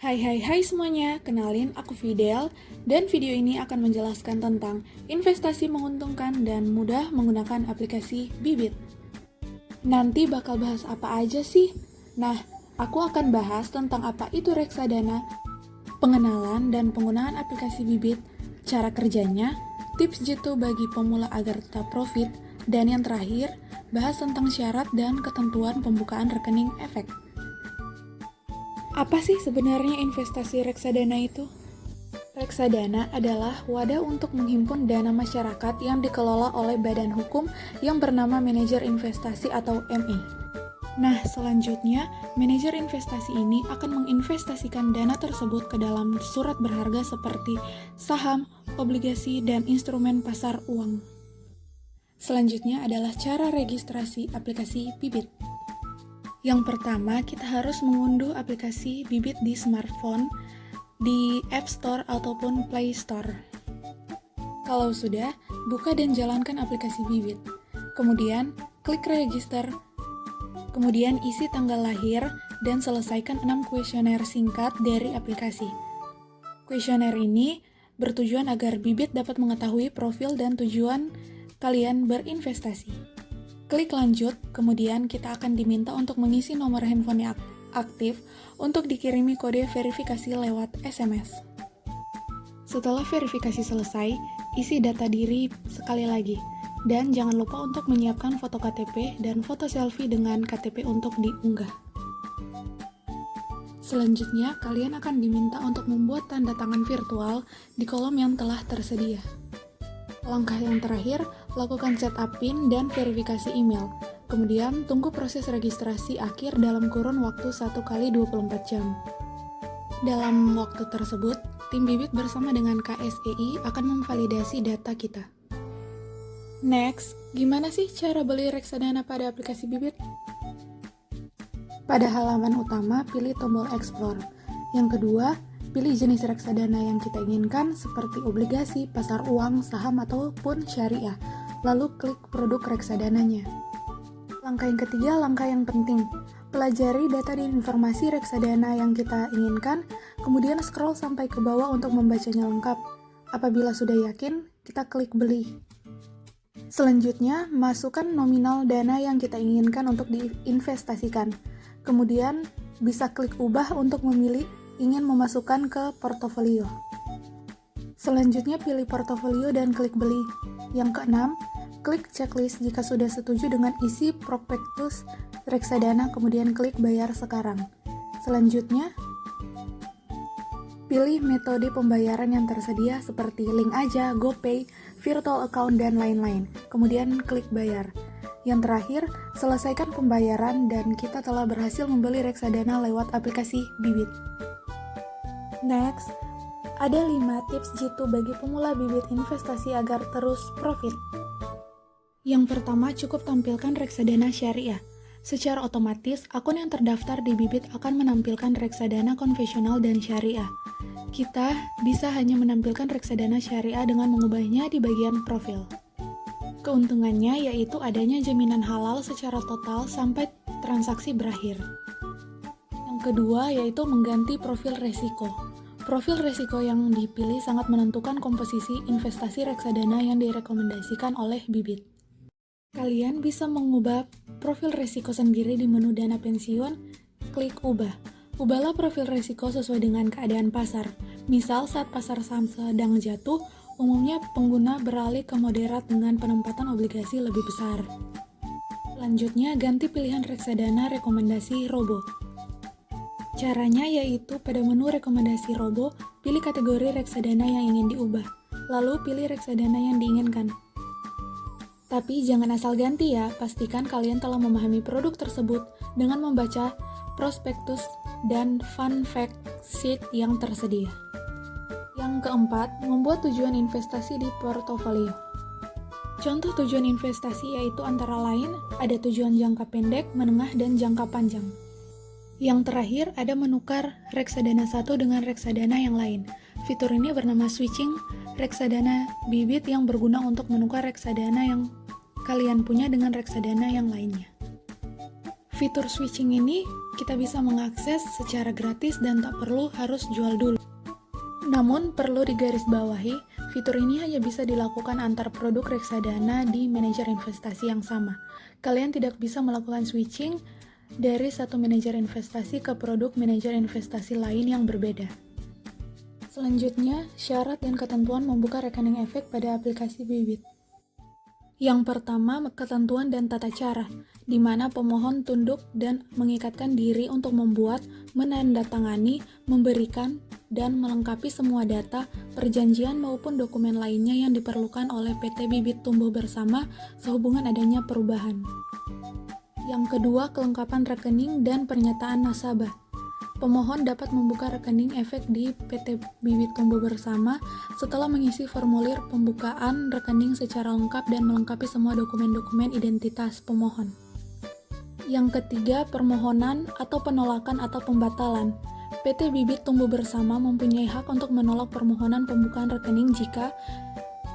Hai semuanya, kenalin aku Fidel dan video ini akan menjelaskan tentang investasi menguntungkan dan mudah menggunakan aplikasi Bibit. Nanti bakal bahas apa aja sih? Nah, aku akan bahas tentang apa itu reksadana, pengenalan dan penggunaan aplikasi Bibit, cara kerjanya, tips jitu bagi pemula agar tetap profit, dan yang terakhir, bahas tentang syarat dan ketentuan pembukaan rekening efek. Apa sih sebenarnya investasi reksadana itu? Reksadana adalah wadah untuk menghimpun dana masyarakat yang dikelola oleh badan hukum yang bernama manajer investasi atau MI. Nah, selanjutnya, manajer investasi ini akan menginvestasikan dana tersebut ke dalam surat berharga seperti saham, obligasi, dan instrumen pasar uang. Selanjutnya adalah cara registrasi aplikasi Bibit. Yang pertama, kita harus mengunduh aplikasi Bibit di smartphone, di App Store ataupun Play Store. Kalau sudah, buka dan jalankan aplikasi Bibit. Kemudian, klik register. Kemudian, isi tanggal lahir dan selesaikan 6 kuesioner singkat dari aplikasi. Kuesioner ini bertujuan agar Bibit dapat mengetahui profil dan tujuan kalian berinvestasi. Klik lanjut, kemudian kita akan diminta untuk mengisi nomor handphone yang aktif untuk dikirimi kode verifikasi lewat SMS. Setelah verifikasi selesai, isi data diri sekali lagi. Dan jangan lupa untuk menyiapkan foto KTP dan foto selfie dengan KTP untuk diunggah. Selanjutnya, kalian akan diminta untuk membuat tanda tangan virtual di kolom yang telah tersedia. Langkah yang terakhir, lakukan setup PIN dan verifikasi email. Kemudian, tunggu proses registrasi akhir dalam kurun waktu 1x24 jam. Dalam waktu tersebut, tim Bibit bersama dengan KSEI akan memvalidasi data kita. Next, gimana sih cara beli reksadana pada aplikasi Bibit? Pada halaman utama, pilih tombol Explore. Yang kedua, pilih jenis reksadana yang kita inginkan seperti obligasi, pasar uang, saham, ataupun syariah. Lalu klik produk reksadananya. Langkah yang ketiga, langkah yang penting. Pelajari data dan informasi reksadana yang kita inginkan, kemudian scroll sampai ke bawah untuk membacanya lengkap. Apabila sudah yakin, kita klik beli. Selanjutnya, masukkan nominal dana yang kita inginkan untuk diinvestasikan. Kemudian, bisa klik ubah untuk memilih ingin memasukkan ke portofolio. Selanjutnya pilih portofolio dan klik beli. Yang keenam, klik checklist jika sudah setuju dengan isi prospektus reksadana, kemudian klik bayar sekarang. Selanjutnya, pilih metode pembayaran yang tersedia seperti link aja, GoPay, virtual account, dan lain-lain. Kemudian klik bayar. Yang terakhir, selesaikan pembayaran dan kita telah berhasil membeli reksadana lewat aplikasi Bibit. Next, ada 5 tips jitu bagi pemula Bibit investasi agar terus profit. Yang pertama, cukup tampilkan reksadana syariah. Secara otomatis, akun yang terdaftar di Bibit akan menampilkan reksadana konvensional dan syariah. Kita bisa hanya menampilkan reksadana syariah dengan mengubahnya di bagian profil. Keuntungannya yaitu adanya jaminan halal secara total sampai transaksi berakhir. Yang kedua yaitu mengganti profil resiko. Profil resiko yang dipilih sangat menentukan komposisi investasi reksadana yang direkomendasikan oleh Bibit. Kalian bisa mengubah profil resiko sendiri di menu dana pensiun, klik ubah. Ubahlah profil resiko sesuai dengan keadaan pasar. Misal saat pasar saham sedang jatuh, umumnya pengguna beralih ke moderat dengan penempatan obligasi lebih besar. Selanjutnya, ganti pilihan reksadana rekomendasi robo. Caranya yaitu pada menu rekomendasi robo, pilih kategori reksadana yang ingin diubah, lalu pilih reksadana yang diinginkan. Tapi jangan asal ganti ya, pastikan kalian telah memahami produk tersebut dengan membaca prospektus dan fun fact sheet yang tersedia. Yang keempat, membuat tujuan investasi di portofolio. Contoh tujuan investasi yaitu antara lain ada tujuan jangka pendek, menengah, dan jangka panjang. Yang terakhir, ada menukar reksadana satu dengan reksadana yang lain. Fitur ini bernama switching reksadana Bibit yang berguna untuk menukar reksadana yang kalian punya dengan reksadana yang lainnya. Fitur switching ini kita bisa mengakses secara gratis dan tak perlu harus jual dulu. Namun, perlu digarisbawahi, fitur ini hanya bisa dilakukan antar produk reksadana di manajer investasi yang sama. Kalian tidak bisa melakukan switching dari satu manajer investasi ke produk manajer investasi lain yang berbeda. Selanjutnya, syarat dan ketentuan membuka rekening efek pada aplikasi Bibit. Yang pertama, ketentuan dan tata cara, di mana pemohon tunduk dan mengikatkan diri untuk membuat, menandatangani, memberikan, dan melengkapi semua data, perjanjian maupun dokumen lainnya yang diperlukan oleh PT Bibit Tumbuh Bersama sehubungan adanya perubahan. Yang kedua, kelengkapan rekening dan pernyataan nasabah. Pemohon dapat membuka rekening efek di PT Bibit Tumbuh Bersama setelah mengisi formulir pembukaan rekening secara lengkap dan melengkapi semua dokumen-dokumen identitas pemohon. Yang ketiga, permohonan atau penolakan atau pembatalan. PT Bibit Tumbuh Bersama mempunyai hak untuk menolak permohonan pembukaan rekening jika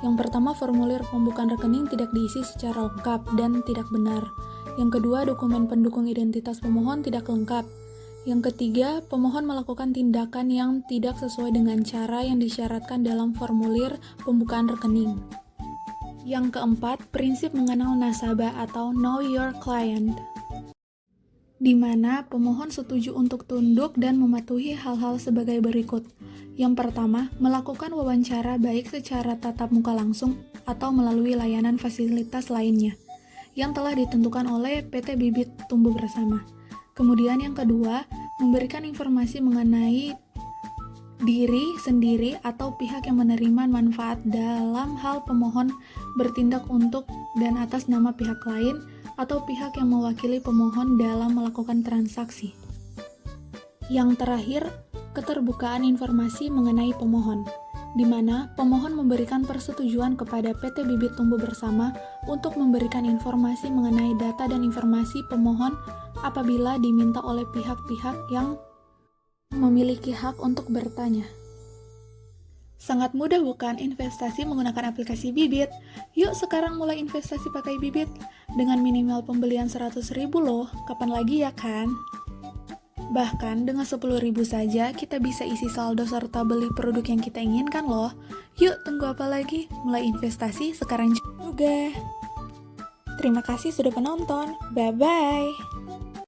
yang pertama, formulir pembukaan rekening tidak diisi secara lengkap dan tidak benar. Yang kedua, dokumen pendukung identitas pemohon tidak lengkap. Yang ketiga, pemohon melakukan tindakan yang tidak sesuai dengan cara yang disyaratkan dalam formulir pembukaan rekening. Yang keempat, prinsip mengenal nasabah atau Know Your Client, di mana pemohon setuju untuk tunduk dan mematuhi hal-hal sebagai berikut. Yang pertama, melakukan wawancara baik secara tatap muka langsung atau melalui layanan fasilitas lainnya yang telah ditentukan oleh PT Bibit Tumbuh Bersama. Kemudian yang kedua, memberikan informasi mengenai diri sendiri atau pihak yang menerima manfaat dalam hal pemohon bertindak untuk dan atas nama pihak lain atau pihak yang mewakili pemohon dalam melakukan transaksi. Yang terakhir, keterbukaan informasi mengenai pemohon, di mana pemohon memberikan persetujuan kepada PT Bibit Tumbuh Bersama untuk memberikan informasi mengenai data dan informasi pemohon apabila diminta oleh pihak-pihak yang memiliki hak untuk bertanya. Sangat mudah bukan investasi menggunakan aplikasi Bibit? Yuk sekarang mulai investasi pakai Bibit dengan minimal pembelian 100.000 loh, kapan lagi ya kan? Bahkan dengan 10.000 saja kita bisa isi saldo serta beli produk yang kita inginkan loh. Yuk tunggu apa lagi? Mulai investasi sekarang juga. Terima kasih sudah menonton. Bye-bye.